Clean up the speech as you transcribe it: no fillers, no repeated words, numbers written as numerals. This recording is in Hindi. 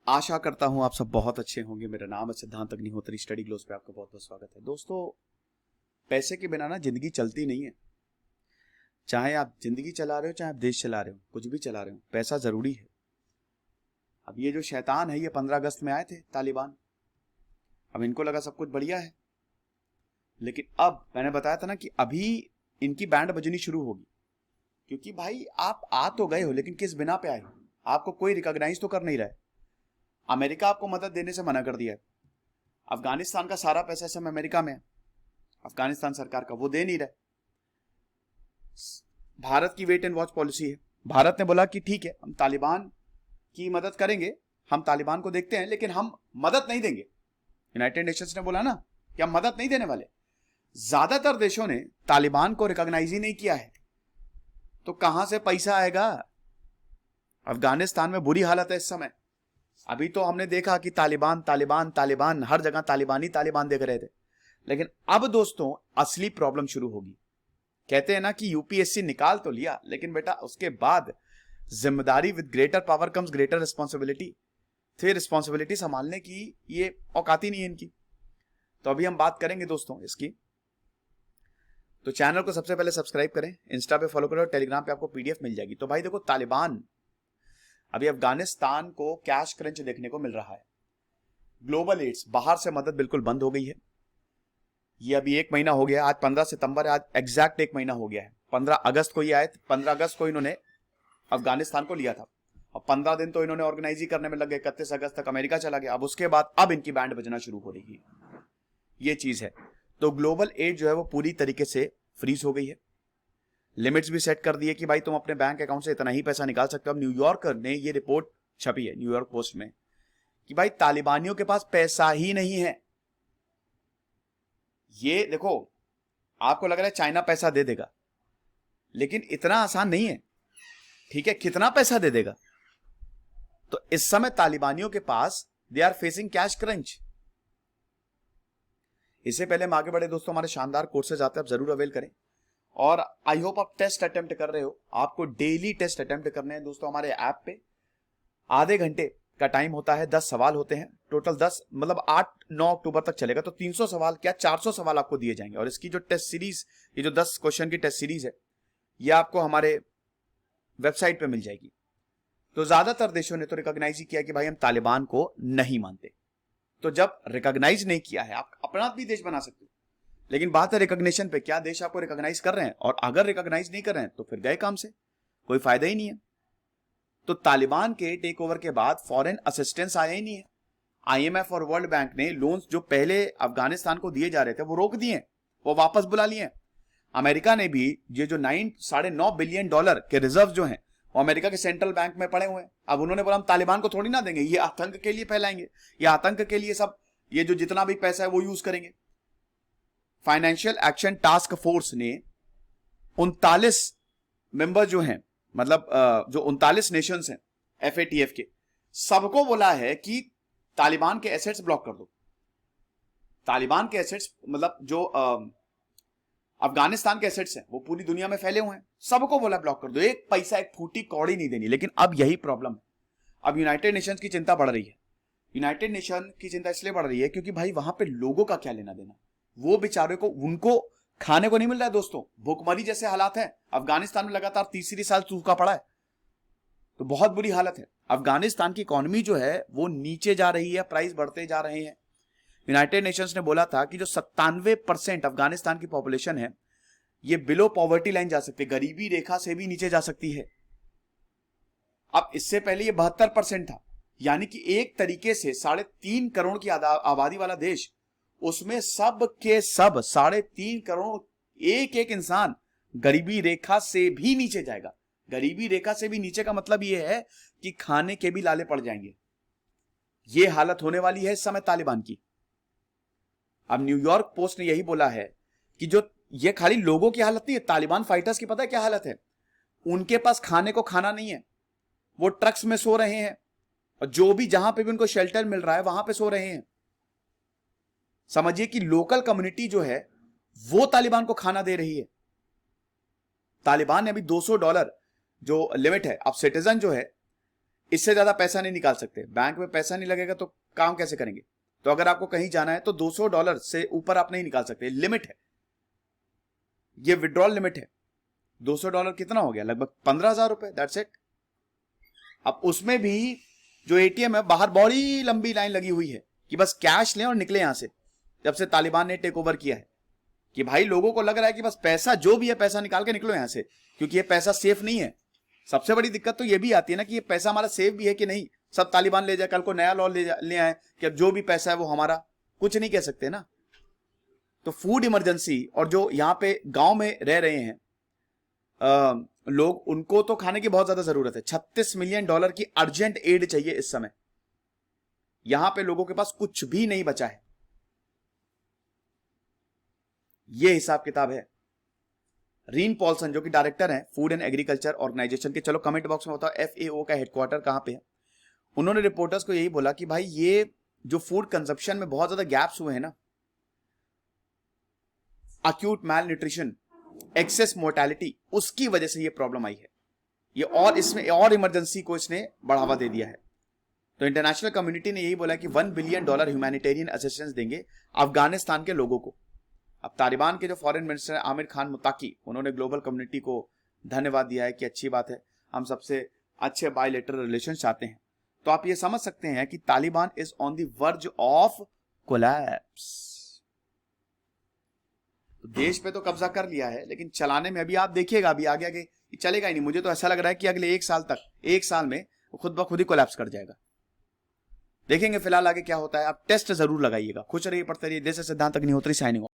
आशा करता हूं आप सब बहुत अच्छे होंगे। मेरा नाम है सिद्धांत अग्निहोत्री। स्टडी ग्लोस पे आपका बहुत बहुत स्वागत है। दोस्तों, पैसे के बिना ना जिंदगी चलती नहीं है। चाहे आप जिंदगी चला रहे हो, चाहे आप देश चला रहे हो, कुछ भी चला रहे हो, पैसा जरूरी है। अब ये जो शैतान है, ये 15 अगस्त में आए थे तालिबान। अब इनको लगा सब कुछ बढ़िया है, लेकिन अब मैंने बताया था ना कि अभी इनकी बैंड बजनी शुरू होगी। क्योंकि भाई आप आ तो गए हो, लेकिन किस बिना पे आए हो? आपको कोई रिकॉग्नाइज तो कर नहीं रहा है। अमेरिका आपको मदद देने से मना कर दिया है। अफगानिस्तान का सारा पैसा इस समय अमेरिका में है, अफगानिस्तान सरकार का, वो दे नहीं रहा। भारत की वेट एंड वॉच पॉलिसी है। भारत ने बोला कि ठीक है, हम तालिबान की मदद करेंगे, हम तालिबान को देखते हैं, लेकिन हम मदद नहीं देंगे। यूनाइटेड नेशंस ने बोला ना कि हम मदद नहीं देने वाले। ज्यादातर देशों ने तालिबान को रिकॉग्नाइज ही नहीं किया है, तो कहां से पैसा आएगा? अफगानिस्तान में बुरी हालत है इस समय। अभी तो हमने देखा कि तालिबान तालिबान तालिबान, हर जगह तालिबान देख रहे थे, लेकिन अब दोस्तों असली प्रॉब्लम शुरू होगी। कहते हैं ना कि यूपीएससी निकाल तो लिया, लेकिन बेटा उसके बाद जिम्मेदारी, with greater power comes greater responsibility. तो ये रिस्पॉन्सिबिलिटी संभालने की ये औकात ही नहीं है इनकी। तो अभी हम बात करेंगे दोस्तों इसकी। तो चैनल को सबसे पहले सब्सक्राइब करें, इंस्टा पे फॉलो करें और टेलीग्राम पे आपको पीडीएफ मिल जाएगी। तो भाई देखो, तालिबान अभी अफगानिस्तान को कैश क्रंच देखने को मिल रहा है। ग्लोबल एड्स, बाहर से मदद बिल्कुल बंद हो गई है। ये अभी 1 महीना हो गया, आज 15 सितंबर है, आज एग्जैक्ट 1 महीना हो गया है। 15 अगस्त को ये आए, 15 अगस्त को इन्होंने अफगानिस्तान को लिया था, और 15 दिन तो इन्होंने ऑर्गेनाइज ही करने में लग गए। 31 अगस्त तक अमेरिका चला गया। अब उसके बाद अब इनकी बैंड बजना शुरू हो रही है, ये चीज है। तो ग्लोबल एड जो है वो पूरी तरीके से फ्रीज हो गई है। लिमिट्स भी सेट कर दिए कि भाई तुम अपने बैंक अकाउंट से इतना ही पैसा निकाल सकते हो। अब न्यूयॉर्कर ने ये रिपोर्ट छपी है, न्यूयॉर्क पोस्ट में, कि भाई तालिबानियों के पास पैसा ही नहीं है। ये देखो, आपको लग रहा है चाइना पैसा दे देगा, लेकिन इतना आसान नहीं है। ठीक है, कितना पैसा दे देगा? तो इस समय तालिबानियों के पास they are facing cash crunch. इससे पहले हम आगे बढ़े दोस्तों, हमारे शानदार कोर्सेज आते हैं, आप जरूर अवेल करें। और आई होप आप टेस्ट अटेम्प्ट कर रहे हो। आपको डेली टेस्ट अटेम्प्ट करने हैं दोस्तों। हमारे ऐप पे आधे घंटे का टाइम होता है, 10 सवाल होते हैं टोटल। 10 मतलब 8-9 अक्टूबर तक चलेगा। तो 300 सवाल क्या 400 सवाल आपको दिए जाएंगे। और इसकी जो टेस्ट सीरीज, ये जो 10 क्वेश्चन की टेस्ट सीरीज है, ये आपको हमारे वेबसाइट पे मिल जाएगी। तो ज्यादातर देशों ने तो रिकॉग्नाइज ही किया कि भाई हम तालिबान को नहीं मानते। तो जब रिकॉग्नाइज नहीं किया है, आप अपना भी देश बना सकते हो, लेकिन बात है रिकॉग्निशन पे। क्या देश आपको रिकॉग्नाइज कर रहे हैं? और अगर रिकॉग्नाइज नहीं कर रहे हैं तो फिर गए काम से, कोई फायदा ही नहीं है। तो तालिबान के टेक ओवर के बाद फॉरेन असिस्टेंस आया ही नहीं है। आईएमएफ और वर्ल्ड बैंक ने लोन्स जो पहले अफगानिस्तान को दिए जा रहे थे वो रोक दिए, वो वापस बुला लिए। अमेरिका ने भी ये जो $9.5 बिलियन के रिजर्व जो हैं, वो अमेरिका के सेंट्रल बैंक में पड़े हुए हैं। अब उन्होंने बोला हम तालिबान को थोड़ी ना देंगे, ये आतंक के लिए फैलाएंगे, ये आतंक के लिए सब, ये जो जितना भी पैसा है वो यूज करेंगे। फाइनेंशियल एक्शन टास्क फोर्स ने 39 मेंबर जो हैं, मतलब जो 39 नेशंस हैं एफएटीएफ के, सबको बोला है कि तालिबान के एसेट्स ब्लॉक कर दो। तालिबान के एसेट्स मतलब जो अफगानिस्तान के एसेट्स हैं वो पूरी दुनिया में फैले हुए हैं, सबको बोला ब्लॉक कर दो। एक पैसा, एक फूटी कौड़ी नहीं देनी। लेकिन अब यही प्रॉब्लम है। अब यूनाइटेड नेशंस की चिंता बढ़ रही है। यूनाइटेड नेशन की चिंता इसलिए बढ़ रही है क्योंकि भाई वहां पे लोगों का क्या लेना देना। वो बेचारे को, उनको खाने को नहीं मिल रहा है दोस्तों। भूखमरी जैसे हालात हैं। अफगानिस्तान में लगातार तीसरी साल सूखा पड़ा है, तो बहुत बुरी हालत है। अफगानिस्तान की इकोनॉमी जो है वो नीचे जा रही है, प्राइस बढ़ते जा रहे हैं। यूनाइटेड नेशंस ने बोला था कि जो 97% अफगानिस्तान की पॉपुलेशन है, ये बिलो पॉवर्टी लाइन जा सकती है, गरीबी रेखा से भी नीचे जा सकती है। अब इससे पहले ये 72% था। यानी कि एक तरीके से 3.5 करोड़ की आबादी वाला देश, उसमें सब के सब 3.5 करोड़, एक एक इंसान गरीबी रेखा से भी नीचे जाएगा। गरीबी रेखा से भी नीचे का मतलब यह है कि खाने के भी लाले पड़ जाएंगे। यह हालत होने वाली है इस समय तालिबान की। अब न्यूयॉर्क पोस्ट ने यही बोला है कि जो ये खाली लोगों की हालत नहीं है, तालिबान फाइटर्स की पता है क्या हालत है? उनके पास खाने को खाना नहीं है, वो ट्रक्स में सो रहे हैं, और जो भी जहां पे भी उनको शेल्टर मिल रहा है वहां पे सो रहे हैं। समझिए कि लोकल कम्युनिटी जो है वो तालिबान को खाना दे रही है। तालिबान ने अभी $200 जो लिमिट है, अब सिटीजन जो है इससे ज्यादा पैसा नहीं निकाल सकते, बैंक में पैसा नहीं लगेगा तो काम कैसे करेंगे। तो अगर आपको कहीं जाना है तो $200 से ऊपर आप नहीं निकाल सकते, लिमिट है, ये विड्रॉल लिमिट है। $200 कितना हो गया, लगभग 15,000 रुपए, दैट्स इट। अब उसमें भी जो एटीएम है बाहर बड़ी लंबी लाइन लगी हुई है कि बस कैश लें और निकले यहां से, जब से तालिबान ने टेक ओवर किया है। कि भाई लोगों को लग रहा है कि बस पैसा जो भी है पैसा निकाल के निकलो यहां से, क्योंकि ये पैसा सेफ नहीं है। सबसे बड़ी दिक्कत तो ये भी आती है ना कि ये पैसा हमारा सेफ भी है कि नहीं। सब तालिबान ले जाए, कल को नया लॉ ले आए कि अब जो भी पैसा है वो हमारा, कुछ नहीं कह सकते ना। तो फूड इमरजेंसी, और जो यहाँ पे गांव में रह रहे हैं लोग, उनको तो खाने की बहुत ज्यादा जरूरत है। $36 मिलियन की अर्जेंट एड चाहिए इस समय। यहां पे लोगों के पास कुछ भी नहीं बचा है, ये हिसाब किताब है। रीन पॉल्सन जो कि डायरेक्टर हैं फूड एंड एग्रीकल्चर ऑर्गेनाइजेशन के, चलो कमेंट बॉक्स में बताओ FAO का हेडक्वार्टर कहां पे है। उन्होंने रिपोर्टर्स को यही बोला कि भाई ये जो फूड कंजप्शन में बहुत ज्यादा गैप्स हुए हैं ना, अक्यूट मैल न्यूट्रिशन, एक्सेस मोर्टेलिटी, उसकी वजह से ये प्रॉब्लम आई है ये, और इसमें और इमरजेंसी को इसने बढ़ावा दे दिया है। तो इंटरनेशनल कम्युनिटी ने यही बोला कि $1 बिलियन ह्यूमैनिटेरियन असिस्टेंस देंगे अफगानिस्तान के लोगों को। अब तालिबान के जो फॉरेन मिनिस्टर आमिर खान मुताकी, उन्होंने ग्लोबल कम्युनिटी को धन्यवाद दिया है कि अच्छी बात है, हम सबसे अच्छे बायलैटरल रिलेशन चाहते हैं। तो आप ये समझ सकते हैं कि Taliban is on the verge of collapse. देश पे तो कब्जा कर लिया है, लेकिन चलाने में अभी आप देखिएगा, अभी आगे आगे चलेगा ही नहीं। मुझे तो ऐसा लग रहा है कि अगले 1 साल में खुद ब खुद ही कोलैप्स कर जाएगा। देखेंगे फिलहाल आगे क्या होता है। आप टेस्ट जरूर लगाइएगा। खुश रहिए, पढ़ते रहिए। देश सिद्धांत अग्निहोत्री साइनिंग ऑफ।